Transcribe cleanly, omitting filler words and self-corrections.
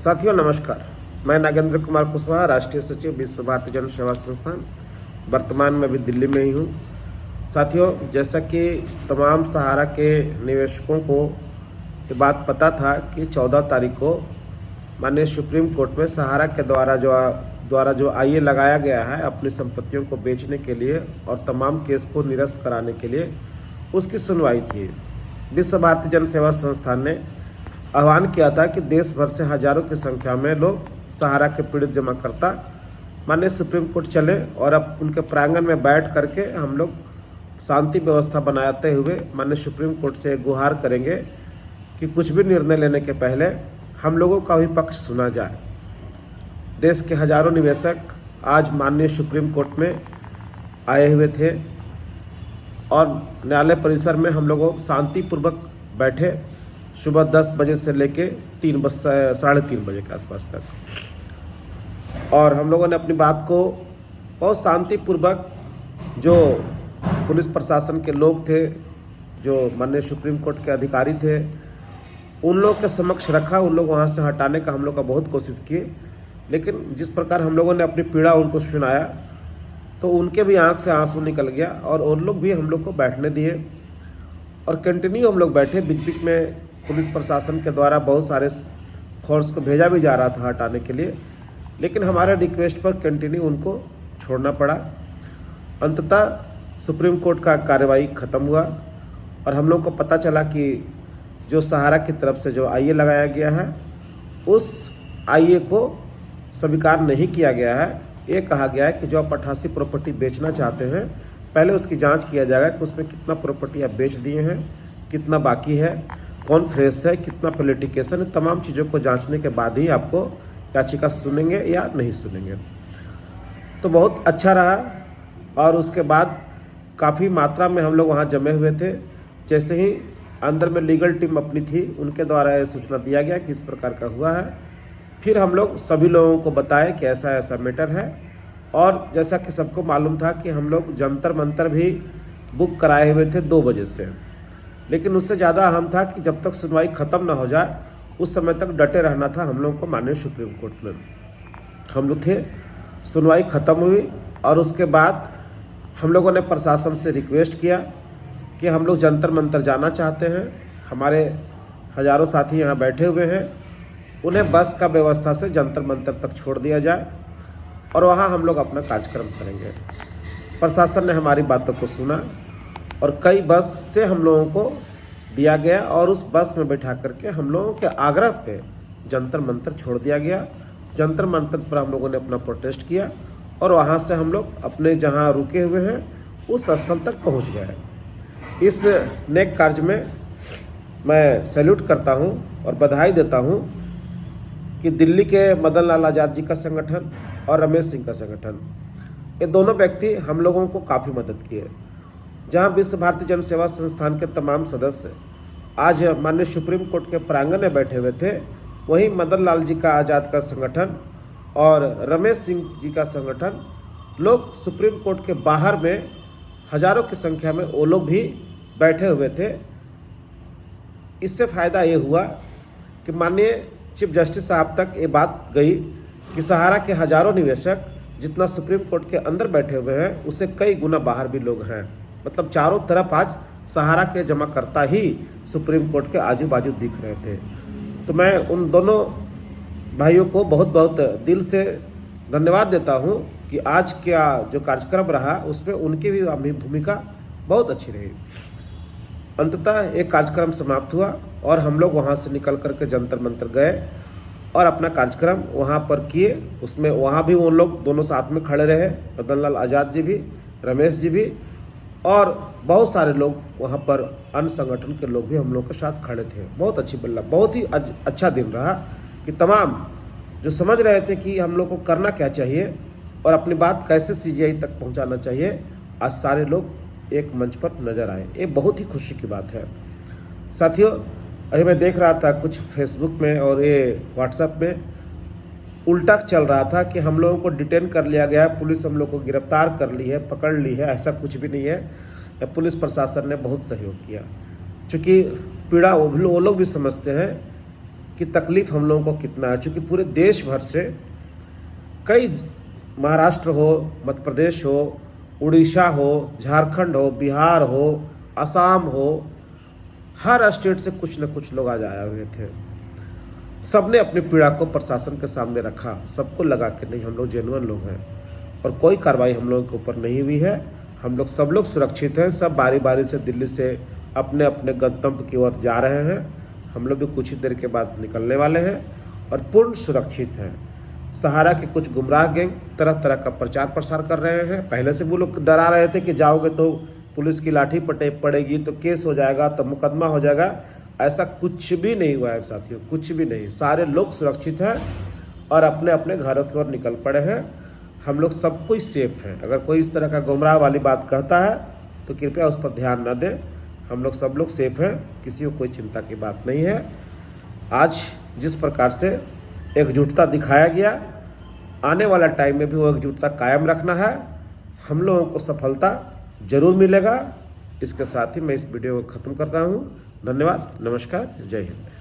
साथियों नमस्कार। मैं नागेंद्र कुमार कुशवाहा, राष्ट्रीय सचिव विश्व भारती जन सेवा संस्थान। वर्तमान में भी दिल्ली में ही हूँ। साथियों, जैसा कि तमाम सहारा के निवेशकों को ये बात पता था कि 14 तारीख को माननीय सुप्रीम कोर्ट में सहारा के द्वारा जो आईए लगाया गया है अपनी संपत्तियों को बेचने के लिए और तमाम केस को निरस्त कराने के लिए, उसकी सुनवाई थी। विश्व भारती जन सेवा संस्थान ने आह्वान किया था कि देश भर से हजारों की संख्या में लोग सहारा के पीड़ित जमाकर्ता माननीय सुप्रीम कोर्ट चले और अब उनके प्रांगण में बैठ करके हम लोग शांति व्यवस्था बनाते हुए माननीय सुप्रीम कोर्ट से गुहार करेंगे कि कुछ भी निर्णय लेने के पहले हम लोगों का भी पक्ष सुना जाए। देश के हजारों निवेशक आज माननीय सुप्रीम कोर्ट में आए हुए थे और न्यायालय परिसर में हम लोग शांतिपूर्वक बैठे सुबह 10 बजे से लेके 3:30 बजे के आसपास तक, और हम लोगों ने अपनी बात को बहुत शांतिपूर्वक, जो पुलिस प्रशासन के लोग थे, जो माननीय सुप्रीम कोर्ट के अधिकारी थे, उन लोग के समक्ष रखा। उन लोग वहाँ से हटाने का हम लोग का बहुत कोशिश किए, लेकिन जिस प्रकार हम लोगों ने अपनी पीड़ा उनको सुनाया तो उनके भी आंख से आंसू निकल गया और उन लोग भी हम लोग को बैठने दिए और कंटिन्यू हम लोग बैठे। बीच बीच में पुलिस प्रशासन के द्वारा बहुत सारे फोर्स को भेजा भी जा रहा था हटाने के लिए, लेकिन हमारे रिक्वेस्ट पर कंटिन्यू उनको छोड़ना पड़ा। अंततः सुप्रीम कोर्ट का कार्रवाई ख़त्म हुआ और हम लोग को पता चला कि जो सहारा की तरफ से जो आईए लगाया गया है उस आईए को स्वीकार नहीं किया गया है। ये कहा गया है कि जो आप 88 प्रॉपर्टी बेचना चाहते हैं, पहले उसकी जांच किया जाएगा कि उसमें कितना प्रॉपर्टी आप बेच दिए हैं, कितना बाकी है, कौन फ्रेश है, कितना पॉलिटिकेशन है। तमाम चीज़ों को जांचने के बाद ही आपको याचिका सुनेंगे या नहीं सुनेंगे। तो बहुत अच्छा रहा और उसके बाद काफ़ी मात्रा में हम लोग वहाँ जमे हुए थे। जैसे ही अंदर में लीगल टीम अपनी थी, उनके द्वारा यह सूचना दिया गया कि इस प्रकार का हुआ है। फिर हम लोग सभी लोगों को बताए कि ऐसा ऐसा मैटर है, और जैसा कि सबको मालूम था कि हम लोग जंतर मंतर भी बुक कराए हुए थे 2 बजे से, लेकिन उससे ज़्यादा अहम था कि जब तक सुनवाई ख़त्म ना हो जाए उस समय तक डटे रहना था हम लोग को माननीय सुप्रीम कोर्ट में। हम लोग थे, सुनवाई ख़त्म हुई और उसके बाद हम लोगों ने प्रशासन से रिक्वेस्ट किया कि हम लोग जंतर मंतर जाना चाहते हैं। हमारे हजारों साथी यहाँ बैठे हुए हैं, उन्हें बस का व्यवस्था से जंतर मंतर तक छोड़ दिया जाए और वहाँ हम लोग अपना कार्यक्रम करेंगे। प्रशासन ने हमारी बातों को सुना और कई बस से हम लोगों को दिया गया और उस बस में बैठा करके हम लोगों के आग्रह पे जंतर मंतर छोड़ दिया गया। जंतर मंतर पर हम लोगों ने अपना प्रोटेस्ट किया और वहाँ से हम लोग अपने जहाँ रुके हुए हैं उस स्थल तक पहुँच गए। इस नेक कार्य में मैं सैल्यूट करता हूँ और बधाई देता हूँ कि दिल्ली के मदन लाल आज़ाद जी का संगठन और रमेश सिंह का संगठन, ये दोनों व्यक्ति हम लोगों को काफ़ी मदद किए। जहां विश्व भारती जन सेवा संस्थान के तमाम सदस्य आज माननीय सुप्रीम कोर्ट के प्रांगण में बैठे हुए थे, वहीं मदन लाल जी का आज़ाद का संगठन और रमेश सिंह जी का संगठन लोग सुप्रीम कोर्ट के बाहर में हजारों की संख्या में वो लोग भी बैठे हुए थे। इससे फ़ायदा ये हुआ कि माननीय चीफ जस्टिस साहब तक ये बात गई कि सहारा के हजारों निवेशक जितना सुप्रीम कोर्ट के अंदर बैठे हुए हैं उससे कई गुना बाहर भी लोग हैं। मतलब चारों तरफ आज सहारा के जमाकर्ता ही सुप्रीम कोर्ट के आजू बाजू दिख रहे थे। तो मैं उन दोनों भाइयों को बहुत बहुत दिल से धन्यवाद देता हूं कि आज का जो कार्यक्रम रहा उसमें उनकी भी भूमिका बहुत अच्छी रही। अंततः एक कार्यक्रम समाप्त हुआ और हम लोग वहाँ से निकल करके जंतर मंतर गए और अपना कार्यक्रम वहाँ पर किए। उसमें वहाँ भी वो लोग दोनों साथ में खड़े रहे, मदन लाल आज़ाद जी भी, रमेश जी भी, और बहुत सारे लोग वहाँ पर अन्य संगठन के लोग भी हम लोग के साथ खड़े थे। बहुत अच्छी बल्ला, बहुत ही अच्छा दिन रहा कि तमाम जो समझ रहे थे कि हम लोग को करना क्या चाहिए और अपनी बात कैसे सीजीआई तक पहुँचाना चाहिए, आज सारे लोग एक मंच पर नजर आए। ये बहुत ही खुशी की बात है। साथियों, अभी मैं देख रहा था कुछ फेसबुक में और ये व्हाट्सएप में उल्टा चल रहा था कि हम लोगों को डिटेन कर लिया गया है, पुलिस हम लोग को गिरफ्तार कर ली है, पकड़ ली है। ऐसा कुछ भी नहीं है। पुलिस प्रशासन ने बहुत सहयोग किया, क्योंकि पीड़ा वो लोग भी समझते हैं कि तकलीफ हम लोगों को कितना है, चूँकि पूरे देश भर से कई, महाराष्ट्र हो, मध्य प्रदेश हो, उड़ीसा हो, झारखंड हो, बिहार हो, असम हो, हर स्टेट से कुछ न कुछ लोग आज आए हुए थे। सबने अपनी पीड़ा को प्रशासन के सामने रखा, सबको लगा कि नहीं हम लोग जेन्युइन लोग हैं और कोई कार्रवाई हम लोगों के ऊपर नहीं हुई है। हम लोग सब लोग सुरक्षित हैं, सब बारी बारी से दिल्ली से अपने अपने गंतव्य की ओर जा रहे हैं। हम लोग भी कुछ ही देर के बाद निकलने वाले हैं और पूर्ण सुरक्षित हैं। सहारा के कुछ गुमराह गैंग तरह तरह का प्रचार प्रसार कर रहे हैं। पहले से वो लोग डरा रहे थे कि जाओगे तो पुलिस की लाठी पड़ेगी, तो केस हो जाएगा, तो मुकदमा हो जाएगा। ऐसा कुछ भी नहीं हुआ है साथियों, कुछ भी नहीं। सारे लोग सुरक्षित हैं और अपने अपने घरों की ओर निकल पड़े हैं। हम लोग सब कोई सेफ हैं। अगर कोई इस तरह का गुमराह वाली बात कहता है तो कृपया उस पर ध्यान न दें। हम लोग सब लोग सेफ हैं, किसी को कोई चिंता की बात नहीं है। आज जिस प्रकार से एकजुटता दिखाया गया, आने वाला टाइम में भी वो एकजुटता कायम रखना है। हम लोगों को सफलता जरूर मिलेगा। इसके साथ ही मैं इस वीडियो को ख़त्म करता हूँ। धन्यवाद, नमस्कार, जय हिंद।